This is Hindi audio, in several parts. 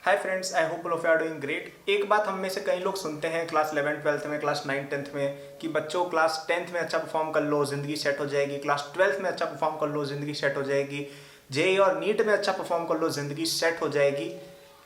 Hi friends, I hope all of you are doing great. एक बात हम में से कई लोग सुनते हैं क्लास 11 12th में, क्लास 9 10th में कि बच्चों क्लास 10th में अच्छा परफॉर्म कर लो ज़िंदगी सेट हो जाएगी, क्लास 12th में अच्छा परफॉर्म कर लो ज़िंदगी सेट हो जाएगी, जेई और नीट में अच्छा परफॉर्म कर लो ज़िंदगी सेट हो जाएगी।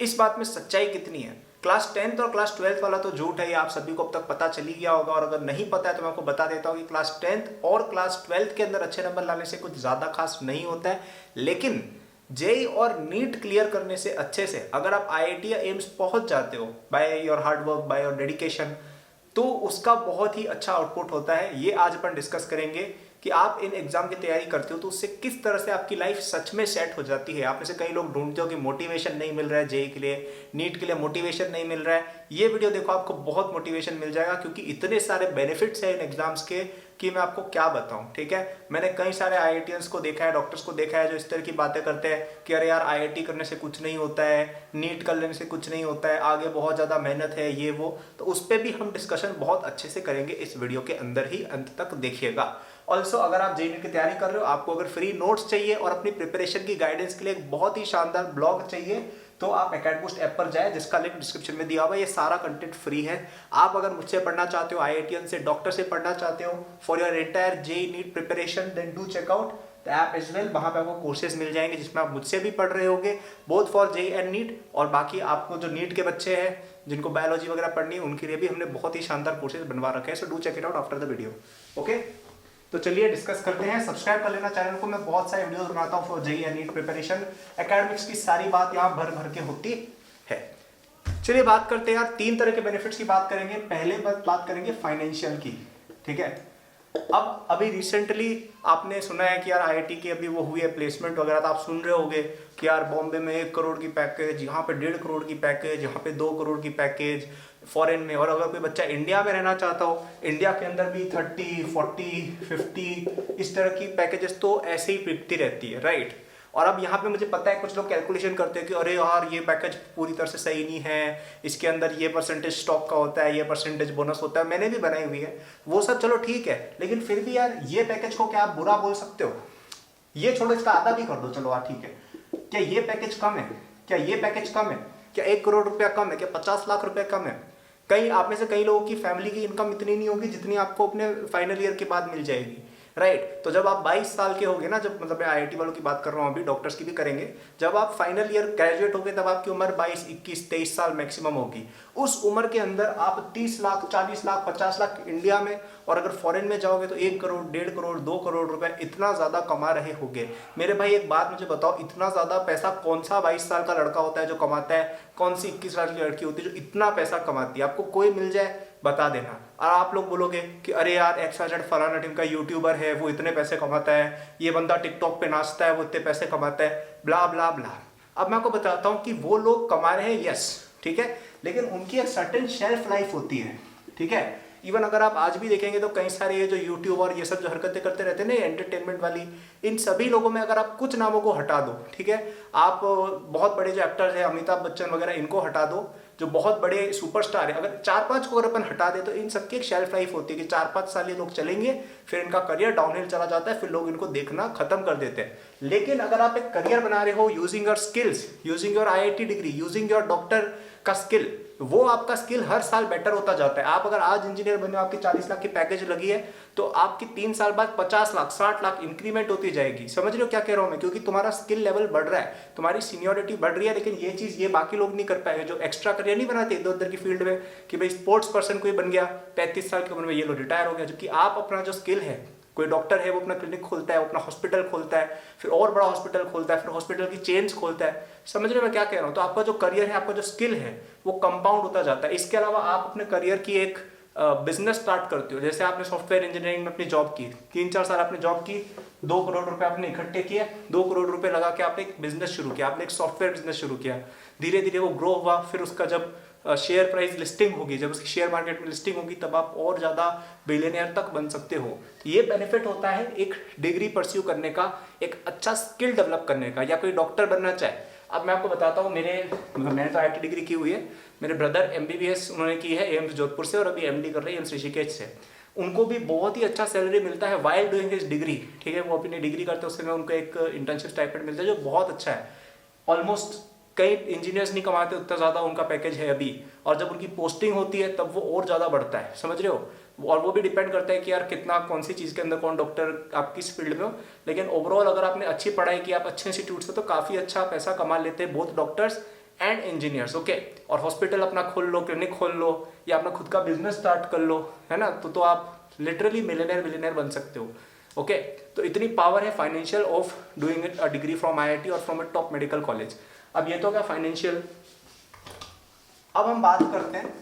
इस बात में सच्चाई कितनी है? क्लास 10th और क्लास 12th वाला तो झूठ है, ये आप सभी को अब तक पता चली गया होगा। और अगर नहीं पता है तो मैं आपको बता देता हूँ कि क्लास 10th और क्लास 12th के अंदर अच्छे नंबर लाने से कुछ ज़्यादा खास नहीं होता है। लेकिन जेई और नीट क्लियर करने से अच्छे से अगर आप आईआईटी या एम्स पहुंच जाते हो by your hard work, by your dedication, तो उसका बहुत ही अच्छा आउटपुट होता है। ये आज अपन डिस्कस करेंगे कि आप इन एग्जाम की तैयारी करते हो तो उससे किस तरह से आपकी लाइफ सच में सेट हो जाती है। आप में से कई लोग ढूंढते हो कि मोटिवेशन नहीं मिल रहा है, जेई के लिए, नीट के लिए मोटिवेशन नहीं मिल रहा है। ये वीडियो देखो, आपको बहुत मोटिवेशन मिल जाएगा क्योंकि इतने सारे बेनिफिट्स हैं इन एग्जाम्स के कि मैं आपको क्या बताऊं। ठीक है, मैंने कई सारे आईआईटियंस को देखा है, डॉक्टर्स को देखा है जो इस तरह की बातें करते हैं कि अरे यार आईआईटी करने से कुछ नहीं होता है, नीट कर लेने से कुछ नहीं होता है, आगे बहुत ज़्यादा मेहनत है, ये वो। तो उस पर भी हम डिस्कशन बहुत अच्छे से करेंगे इस वीडियो के अंदर ही, अंत तक देखिएगा। ऑल्सो अगर आप जेईई की तैयारी कर रहे हो, आपको अगर फ्री नोट्स चाहिए और अपनी प्रिपरेशन की गाइडेंस के लिए एक बहुत ही शानदार ब्लॉग चाहिए, तो आप एकेडबूस्ट ऐप पर जाए, जिसका लिंक डिस्क्रिप्शन में दिया हुआ है। ये सारा कंटेंट फ्री है। आप अगर मुझसे पढ़ना चाहते हो, आईआईटीएन से, डॉक्टर से पढ़ना चाहते हो for your entire JEE NEET preparation, then do check out the app as well. वहाँ पे आपको कोर्सेज मिल जाएंगे जिसमें आप मुझसे भी पढ़ रहे होगे, both for JEE and NEET. और बाकी आपको जो नीट के बच्चे हैं जिनको बायोलॉजी वगैरह पढ़नी है, उनके लिए भी हमने बहुत ही शानदार कोर्सेज बनवा रखे हैं। So do check it out after the video. Okay, तो चलिए डिस्कस करते हैं। सब्सक्राइब कर लेना चैनल को, मैं बहुत सारे वीडियोस बनाता हूँ for JEE and NEET preparation. Academics की सारी बात यहाँ भर भर के होती है। चलिए बात करते हैं यार, 3 तरह के बेनिफिट्स की बात करेंगे। पहले बात करेंगे फाइनेंशियल की। ठीक है, अब अभी रिसेंटली आपने सुना है कि यार आईआईटी की अभी वो हुई है प्लेसमेंट वगैरह, तो आप सुन रहे होगे कि यार बॉम्बे में 1 करोड़ की पैकेज, यहाँ पे 1.5 करोड़ की पैकेज, यहाँ पे 2 करोड़ की पैकेज फॉरेन में। और अगर कोई बच्चा इंडिया में रहना चाहता हो, इंडिया के अंदर भी 30 40 50 इस तरह की पैकेजेस तो ऐसे ही बिकती रहती है, राइट। और अब यहाँ पे मुझे पता है कुछ लोग कैलकुलेशन करते हैं कि अरे यार ये पैकेज पूरी तरह से सही नहीं है, इसके अंदर ये परसेंटेज स्टॉक का होता है, ये परसेंटेज बोनस होता है। मैंने भी बनाई हुई है वो सब, चलो ठीक है। लेकिन फिर भी यार ये पैकेज को क्या आप बुरा बोल सकते हो? ये छोड़ो, इसका आधा भी कर दो, चलो हाँ ठीक है। क्या ये पैकेज कम है? क्या ये पैकेज कम है? क्या 1 करोड़ रुपया कम है? क्या 50 लाख रुपया कम है? कई आप में से कई लोगों की फैमिली की इनकम इतनी नहीं होगी जितनी आपको अपने फाइनल ईयर के बाद मिल जाएगी, राइट। तो जब आप 22 साल के होगे ना, जब मतलब मैं आईआईटी वालों की बात कर रहा हूँ, अभी डॉक्टर्स की भी करेंगे, जब आप फाइनल ईयर ग्रेजुएट होगे तब आपकी उम्र 22 21 23 साल मैक्सिमम होगी। उस उम्र के अंदर आप 30 लाख 40 लाख 50 लाख इंडिया में, और अगर फॉरेन में जाओगे तो 1 करोड़ 1.5 करोड़ 2 करोड़ रुपए इतना ज्यादा कमा रहे होगे। मेरे भाई एक बात मुझे बताओ, इतना ज्यादा पैसा कौन सा 22 साल का लड़का होता है जो कमाता है? कौन सी 21 साल की लड़की होती है जो इतना पैसा कमाती है? आपको कोई मिल जाए बता देना। और आप लोग बोलोगे कि अरे यार XYZ फलाना टीम का यूट्यूबर है, वो इतने पैसे कमाता है, ये बंदा टिकटॉक पे नाचता है, वो इतने पैसे कमाता है, ब्ला ब्ला ब्ला। अब मैं आपको बताता हूँ कि वो लोग कमा रहे हैं, यस ठीक है, लेकिन उनकी एक सर्टेन शेल्फ लाइफ होती है। ठीक है, इवन अगर आप आज भी देखेंगे तो कई सारे ये जो यूट्यूब और ये सब जो हरकतें करते रहते हैं ना एंटरटेनमेंट वाली, इन सभी लोगों में अगर आप कुछ नामों को हटा दो, ठीक है, आप बहुत बड़े जो एक्टर्स हैं अमिताभ बच्चन वगैरह, इनको हटा दो, जो बहुत बड़े सुपरस्टार है, अगर 4-5 को अगर अपन हटा दे तो इन सबकी एक शेल्फ लाइफ होती है कि 4-5 साल ये लोग चलेंगे, फिर इनका करियर डाउनहिल चला जाता है, फिर लोग इनको देखना खत्म कर देते हैं। लेकिन अगर आप एक करियर बना रहे हो using your skills, using your IIT degree, using your doctor का स्किल, वो आपका स्किल हर साल बेटर होता जाता है। आप अगर आज इंजीनियर बने, आपकी 40 लाख की पैकेज लगी है, तो आपकी 3 साल बाद 50 लाख 60 लाख इंक्रीमेंट होती जाएगी। समझ रहे हो क्या कह रहा हूं मैं? क्योंकि तुम्हारा स्किल लेवल बढ़ रहा है, तुम्हारी सीनियोरिटी बढ़ रही है। लेकिन ये चीज ये बाकी लोग नहीं कर पाएंगे जो एक्स्ट्रा करियर नहीं बनाते इधर उधर की फील्ड में, कि भाई स्पोर्ट्स पर्सन कोई बन गया 35 साल की उम्र में, ये लो रिटायर हो गया। जबकि आप अपना जो स्किल है, कोई डॉक्टर है वो अपना क्लिनिक खोलता है, वो अपना हॉस्पिटल खोलता है, फिर और बड़ा हॉस्पिटल खोलता है, फिर हॉस्पिटल की चेन्स खोलता है। समझ रहे हो मैं क्या कह रहा हूँ? तो आपका जो करियर है, आपका जो स्किल है, वो कंपाउंड होता जाता है। इसके अलावा आप अपने करियर की एक बिजनेस स्टार्ट करते हो। जैसे आपने सॉफ्टवेयर इंजीनियरिंग में अपनी जॉब की, 3-4 साल आपने जॉब की, 2 करोड़ रुपए आपने इकट्ठे किए, 2 करोड़ रुपए लगा के आपने एक बिजनेस शुरू किया, आपने एक सॉफ्टवेयर बिजनेस शुरू किया। धीरे धीरे वो ग्रो हुआ, फिर उसका जब शेयर प्राइस लिस्टिंग होगी, जब उसकी शेयर मार्केट में लिस्टिंग होगी, तब आप और ज्यादा बिलियनियर तक बन सकते हो। तो ये बेनिफिट होता है एक डिग्री परस्यू करने का, एक अच्छा स्किल डेवलप करने का। या कोई डॉक्टर बनना चाहे, अब मैं आपको बताता हूँ, मैंने तो आईआईटी डिग्री की हुई है, मेरे ब्रदर MBBS उन्होंने की है एम्स जोधपुर से, और अभी MD कर रहे हैं एम्स ऋषिकेश से। उनको भी बहुत ही अच्छा सैलरी मिलता है वाइल डूइंग हिज डिग्री। ठीक है, वो अपनी डिग्री करते हैं, उससे उनको एक इंटर्नशिप स्टाइपेंड मिलता है जो बहुत अच्छा है। ऑलमोस्ट कई इंजीनियर्स नहीं कमाते उतना ज़्यादा उनका पैकेज है अभी, और जब उनकी पोस्टिंग होती है तब वो और ज़्यादा बढ़ता है, समझ रहे हो। और वो भी डिपेंड करता है कि यार कितना कौन सी चीज़ के अंदर कौन डॉक्टर आप किस फील्ड में हो। लेकिन ओवरऑल अगर आपने अच्छी पढ़ाई की, आप अच्छे इंस्टीट्यूट से, तो काफ़ी अच्छा पैसा कमा लेते हैं both doctors and engineers. Okay, और हॉस्पिटल अपना खोल लो, क्लिनिक खोल लो, या अपना खुद का बिजनेस स्टार्ट कर लो, है ना, तो आप लिटरली मिलियनर बन सकते हो। ओके, तो इतनी पावर है financial of doing it a degree from IIT और from a top medical college. अब ये तो क्या फाइनेंशियल। अब हम बात करते हैं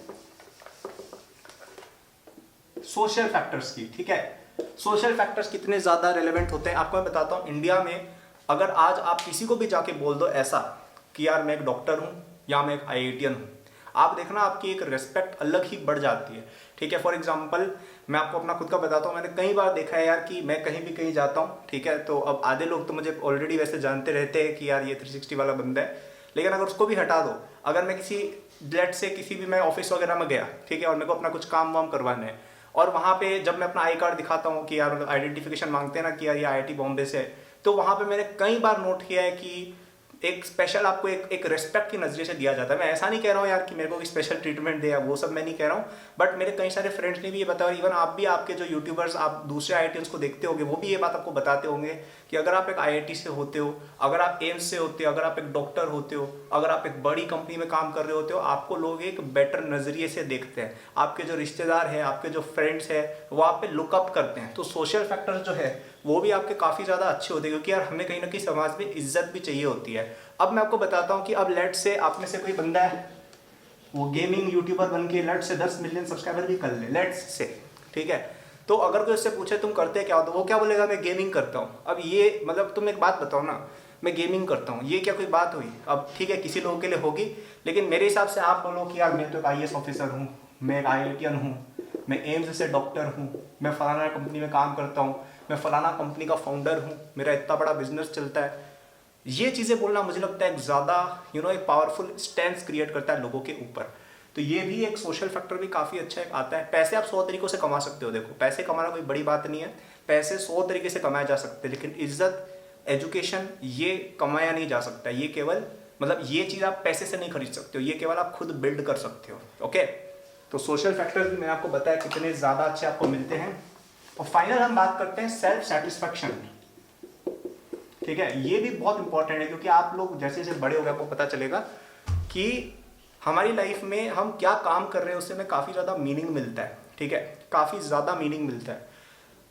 सोशल फैक्टर्स की, ठीक है। सोशल फैक्टर्स कितने ज्यादा रेलेवेंट होते हैं आपको मैं बताता हूं। इंडिया में अगर आज आप किसी को भी जाके बोल दो ऐसा कि यार मैं एक डॉक्टर हूं या मैं एक आईआईटीएन हूं, आप देखना आपकी एक रिस्पेक्ट अलग ही बढ़ जाती है, ठीक है। फॉर एग्जाम्पल मैं आपको अपना खुद का बताता हूँ, मैंने कई बार देखा है यार कि मैं कहीं भी कहीं जाता हूँ, ठीक है, तो अब आधे लोग तो मुझे ऑलरेडी वैसे जानते रहते हैं कि यार ये 360 वाला बंदा है, लेकिन अगर उसको भी हटा दो, अगर मैं किसी लेट से किसी भी मैं ऑफिस वगैरह में गया, ठीक है, और मेरे को अपना कुछ काम वाम करवाना है, और वहाँ पे जब मैं अपना आई कार्ड दिखाता हूँ कि यार आइडेंटिफिकेशन मांगते हैं ना कि यार ये आईआईटी बॉम्बे से है, तो वहाँ पे मैंने कई बार नोट किया है कि एक स्पेशल आपको एक रेस्पेक्ट की नजरिए से दिया जाता है। मैं ऐसा नहीं कह रहा हूँ यार कि मेरे को स्पेशल ट्रीटमेंट दे, या वो सब मैं नहीं कह रहा हूँ, बट मेरे कई सारे फ्रेंड्स ने भी ये बताया, इवन आप भी, आपके जो यूट्यूबर्स आप दूसरे आईआईटीएंस को देखते होंगे, वो भी ये बात आपको बताते होंगे कि अगर आप एक आईआईटी से होते हो, अगर आप एम्स से होते हो, अगर आप एक डॉक्टर होते हो, अगर आप एक बड़ी कंपनी में काम कर रहे होते हो, आपको लोग एक बेटर नजरिए से देखते हैं। आपके जो रिश्तेदार हैं, आपके जो फ्रेंड्स हैं, वो आप पे लुकअप करते हैं। तो सोशल फैक्टर जो है वो भी आपके काफ़ी ज़्यादा अच्छे होते हैं, क्योंकि यार हमें कहीं ना कहीं समाज में इज्जत भी चाहिए होती है। अब मैं आपको बताता हूँ कि अब लेट से आप में से कोई बंदा है, वो गेमिंग यूट्यूबर बन के लेट से 10 मिलियन सब्सक्राइबर भी कर ले, लेट से, ठीक है, तो अगर कोई उससे पूछे तुम करते क्या हो, तो वो क्या बोलेगा, मैं गेमिंग करता हूँ। अब ये मतलब तुम एक बात बताओ ना, मैं गेमिंग करता हूँ, ये क्या कोई बात हुई। अब ठीक है किसी लोगों के लिए होगी, लेकिन मेरे हिसाब से आप बोलो कि यार मैं तो एक आईएएस ऑफिसर हूँ, मैं एक आईआईटीएन हूँ, मैं एम्स से डॉक्टर हूँ, मैं फलाना कंपनी में काम करता हूँ, मैं फलाना कंपनी का फाउंडर हूँ, मेरा इतना बड़ा बिजनेस चलता है, ये चीज़ें बोलना मुझे लगता है एक ज़्यादा एक पावरफुल स्टैंड क्रिएट करता है लोगों के ऊपर। तो ये भी एक सोशल फैक्टर भी काफ़ी अच्छा एक आता है। पैसे आप 100 तरीकों से कमा सकते हो, देखो पैसे कमाना कोई बड़ी बात नहीं है, पैसे 100 तरीके से कमाए जा सकते हैं, लेकिन इज्जत, एजुकेशन, ये कमाया नहीं जा सकता। ये केवल ये चीज़ आप पैसे से नहीं खरीद सकते हो, ये केवल आप खुद बिल्ड कर सकते हो। ओके, तो सोशल फैक्टर्स भी मैंने आपको बताया कितने ज़्यादा अच्छे आपको मिलते हैं। और फाइनल हम बात करते हैं सेल्फ सेटिस्फैक्शन, ठीक है। ये भी बहुत इंपॉर्टेंट है, क्योंकि आप लोग जैसे जैसे बड़े हो गए आपको पता चलेगा कि हमारी लाइफ में हम क्या काम कर रहे हैं उससे हमें काफ़ी ज़्यादा मीनिंग मिलता है, ठीक है, काफ़ी ज़्यादा मीनिंग मिलता है।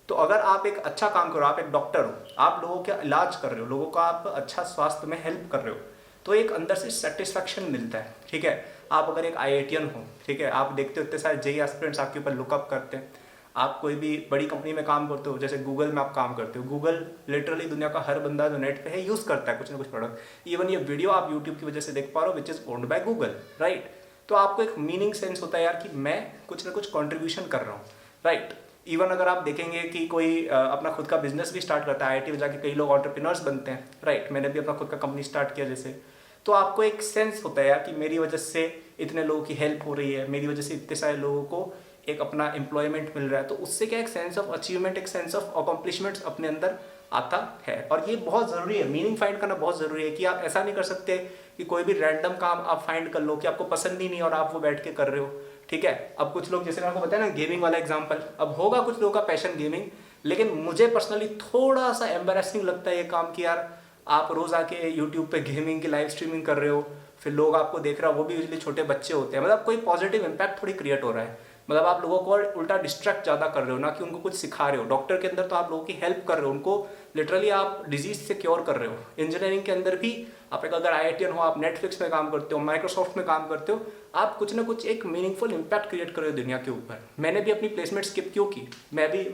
तो अगर आप एक अच्छा काम करो, आप एक डॉक्टर हो, आप लोगों का इलाज कर रहे हो, लोगों का आप अच्छा स्वास्थ्य में हेल्प कर रहे हो, तो एक अंदर से सेटिस्फैक्शन मिलता है, ठीक है। आप अगर एक आईआईटीएन हो, ठीक है, आप देखते हो इतने सारे जेईई एस्पिरेंट्स आपके ऊपर लुकअप करते हैं, आप कोई भी बड़ी कंपनी में काम करते हो, जैसे गूगल में आप काम करते हो, गूगल लिटरली दुनिया का हर बंदा जो नेट पे है यूज़ करता है कुछ ना कुछ प्रोडक्ट। इवन ये वीडियो आप यूट्यूब की वजह से देख पा रहे हो, which is owned by Google, right. तो आपको एक मीनिंग सेंस होता है यार कि मैं कुछ ना कुछ कॉन्ट्रीब्यूशन कर रहा हूँ, राइट। इवन अगर आप देखेंगे कि कोई अपना खुद का बिजनेस भी स्टार्ट करता है, आईआईटी में जाके कई लोग एंटरप्रेन्योर्स बनते हैं, राइट। मैंने भी अपना खुद का कंपनी स्टार्ट किया जैसे, तो आपको एक सेंस होता है यार कि मेरी वजह से इतने लोगों की हेल्प हो रही है, मेरी वजह से इतने सारे लोगों को एक अपना एम्प्लॉयमेंट मिल रहा है। तो उससे क्या एक सेंस ऑफ अचीवमेंट, एक सेंस ऑफ अकम्पलिशमेंट्स अपने अंदर आता है। और ये बहुत ज़रूरी है, मीनिंग फाइंड करना बहुत ज़रूरी है कि आप ऐसा नहीं कर सकते कि कोई भी रैंडम काम आप फाइंड कर लो कि आपको पसंद ही नहीं और आप वो बैठ के कर रहे हो, ठीक है। अब कुछ लोग, जैसे मैंने आपको बताया ना गेमिंग वाला एग्जाम्पल, अब होगा कुछ लोगों का पैशन गेमिंग, लेकिन मुझे पर्सनली थोड़ा सा एम्बेरसिंग लगता है ये काम कि यार आप रोज़ आके यूट्यूब पे गेमिंग की लाइव स्ट्रीमिंग कर रहे हो, फिर लोग आपको देख रहा है, वो भी यूजली छोटे बच्चे होते हैं, मतलब कोई पॉजिटिव इम्पैक्ट थोड़ी क्रिएट हो रहा है, मतलब आप लोगों को उल्टा डिस्ट्रैक्ट ज़्यादा कर रहे हो, ना कि उनको कुछ सिखा रहे हो। डॉक्टर के अंदर तो आप लोगों की हेल्प कर रहे हो, उनको लिटरली आप डिजीज से क्योर कर रहे हो। इंजीनियरिंग के अंदर भी आप एक अगर आईआईटीएन हो, आप नेटफ्लिक्स में काम करते हो, माइक्रोसॉफ्ट में काम करते हो, आप कुछ ना कुछ एक मीनिंगफुल इम्पैक्ट क्रिएट कर रहे हो दुनिया के ऊपर। मैंने भी अपनी प्लेसमेंट स्किप क्यों की, मैं भी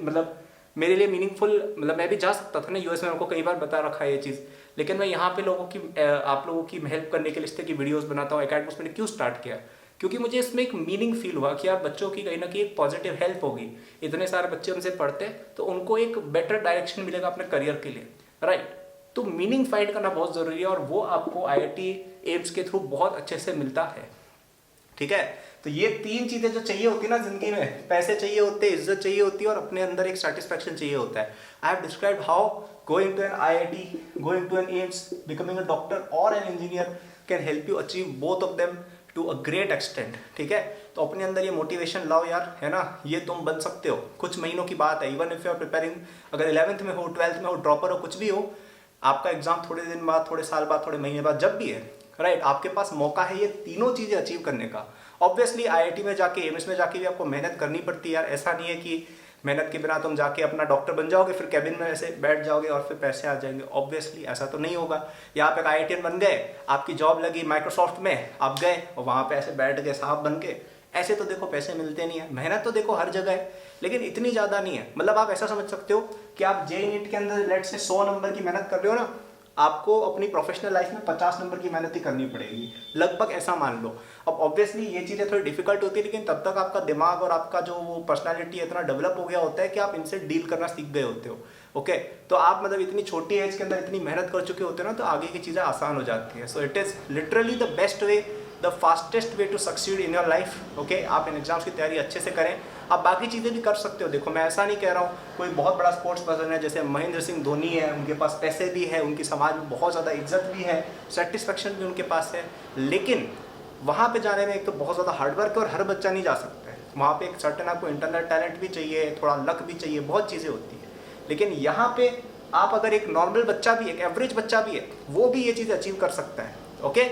मेरे लिए मीनिंगफुल, मैं भी जा सकता था ना यूएस में, आपको कई बार बता रखा है ये चीज़, लेकिन मैं यहाँ पे आप लोगों की हेल्प करने के लिए इस तरह की वीडियोस बनाता हूँ। एकेडमिक्स मैंने क्यों स्टार्ट किया, क्योंकि मुझे इसमें एक मीनिंग फील हुआ कि यार बच्चों की कहीं ना कहीं एक पॉजिटिव हेल्प होगी। इतने सारे बच्चे उनसे पढ़ते हैं तो उनको एक बेटर डायरेक्शन मिलेगा अपने करियर के लिए, राइट। तो मीनिंग फाइंड करना बहुत ज़रूरी है और वो आपको आईआईटी एम्स के थ्रू बहुत अच्छे से मिलता है, ठीक है। तो ये तीन चीज़ें जो चाहिए होती है ना जिंदगी में, पैसे चाहिए होते हैं, इज्जत चाहिए होती है और अपने अंदर एक सेटिस्फैक्शन चाहिए होता है। I have described how going to an IIT, going to an AIIMS, becoming a doctor और an engineer can help you achieve both of them to a great extent. ठीक है, तो अपने अंदर ये मोटिवेशन लाओ यार, है ना, ये तुम बन सकते हो। कुछ महीनों की बात है, even if you are preparing, अगर 11th में हो, 12th में हो, ड्रॉपर हो, कुछ भी हो, आपका एग्जाम थोड़े दिन बाद, थोड़े साल बाद, थोड़े महीने बाद, जब भी है, राइट, आपके पास मौका है ये तीनों चीजें अचीव करने का। ऑब्वियसली IIT में जाके, एम्स में जाके भी आपको मेहनत करनी पड़ती है यार। ऐसा नहीं है कि मेहनत के बिना तुम जाके अपना डॉक्टर बन जाओगे, फिर कैबिन में ऐसे बैठ जाओगे और फिर पैसे आ जाएंगे। ऑब्वियसली ऐसा तो नहीं होगा। या आप एक IITian बन गए, आपकी जॉब लगी माइक्रोसॉफ्ट में, आप गए और वहाँ पे ऐसे बैठ गए साहब बन के, ऐसे तो देखो पैसे मिलते नहीं है। मेहनत तो देखो हर जगह है, लेकिन इतनी ज़्यादा नहीं है। मतलब आप ऐसा समझ सकते हो कि आप JEE नीट के अंदर लेट से 100 नंबर की मेहनत कर रहे हो ना, आपको अपनी प्रोफेशनल लाइफ में 50 नंबर की मेहनत ही करनी पड़ेगी, लगभग ऐसा मान लो। अब ऑब्वियसली ये चीज़ें थोड़ी डिफिकल्ट होती है, लेकिन तब तक आपका दिमाग और आपका जो वो पर्सनालिटी इतना डेवलप हो गया होता है कि आप इनसे डील करना सीख गए होते हो। ओके, तो आप मतलब इतनी छोटी एज के अंदर इतनी मेहनत कर चुके होते हो ना, तो आगे की चीज़ें आसान हो जाती है। So it is literally the best way, the fastest way to succeed in your life. Okay, आप इन एग्जाम्स की तैयारी अच्छे से करें। आप बाकी चीज़ें भी कर सकते हो। देखो, मैं ऐसा नहीं कह रहा हूँ, कोई बहुत बड़ा स्पोर्ट्स पर्सन है जैसे महेंद्र सिंह धोनी है, उनके पास पैसे भी है, उनकी समाज में बहुत ज़्यादा इज्जत भी है, सेटिस्फेक्शन भी उनके पास है, लेकिन वहाँ पे जाने में एक तो बहुत ज़्यादा हार्डवर्क है और हर बच्चा नहीं जा सकता है। वहाँ पे एक सर्टेन आपको इंटरनल टैलेंट भी चाहिए, थोड़ा लक भी चाहिए, बहुत चीज़ें होती है। लेकिन यहाँ पे आप अगर एक नॉर्मल बच्चा भी, एक एवरेज बच्चा भी है, वो भी ये चीज़ अचीव कर सकता है। Okay,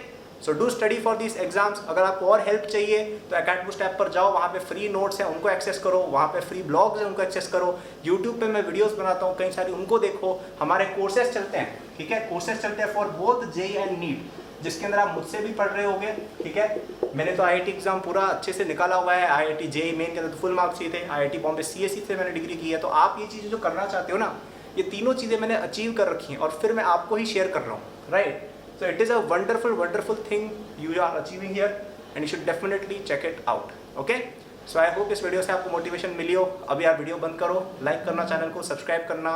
so do study for this exams. अगर आपको और हेल्प चाहिए तो अकेडमिक्स ऐप पर जाओ, वहाँ पे फ्री नोट्स हैं, उनको एक्सेस करो, वहाँ पे फ्री ब्लॉग्स हैं, उनको एक्सेस करो। यूट्यूब पे मैं वीडियोस बनाता हूँ कई सारी, उनको देखो। हमारे कोर्सेज चलते हैं, ठीक है, कोर्सेज चलते हैं for both JEE and NEET, जिसके अंदर आप मुझसे भी पढ़ रहे होगे। ठीक है, मैंने तो IIT एग्जाम पूरा अच्छे से निकाला हुआ है। IIT JEE मेन के अंदर तो फुल मार्क्स ही थे, IIT बॉम्बे CSE से मैंने डिग्री की है। तो आप ये चीज़ें जो करना चाहते हो ना, ये तीनों चीज़ें मैंने अचीव कर रखी हैं और फिर मैं आपको ही शेयर कर रहा हूँ, right. So it is a wonderful thing you are achieving here and you should definitely check it out. Okay? So I hope इस वीडियो से आपको मोटिवेशन मिली हो। अभी आप वीडियो बंद करो, लाइक करना चैनल को, सब्सक्राइब करना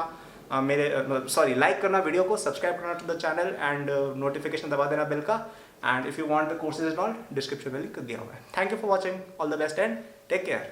लाइक करना वीडियो को, सब्सक्राइब करना to the channel and notification दबा देना बेल का। And if you want the courses and all, description में लिंक दिया हुआ है। Thank you for watching, all the best and take care.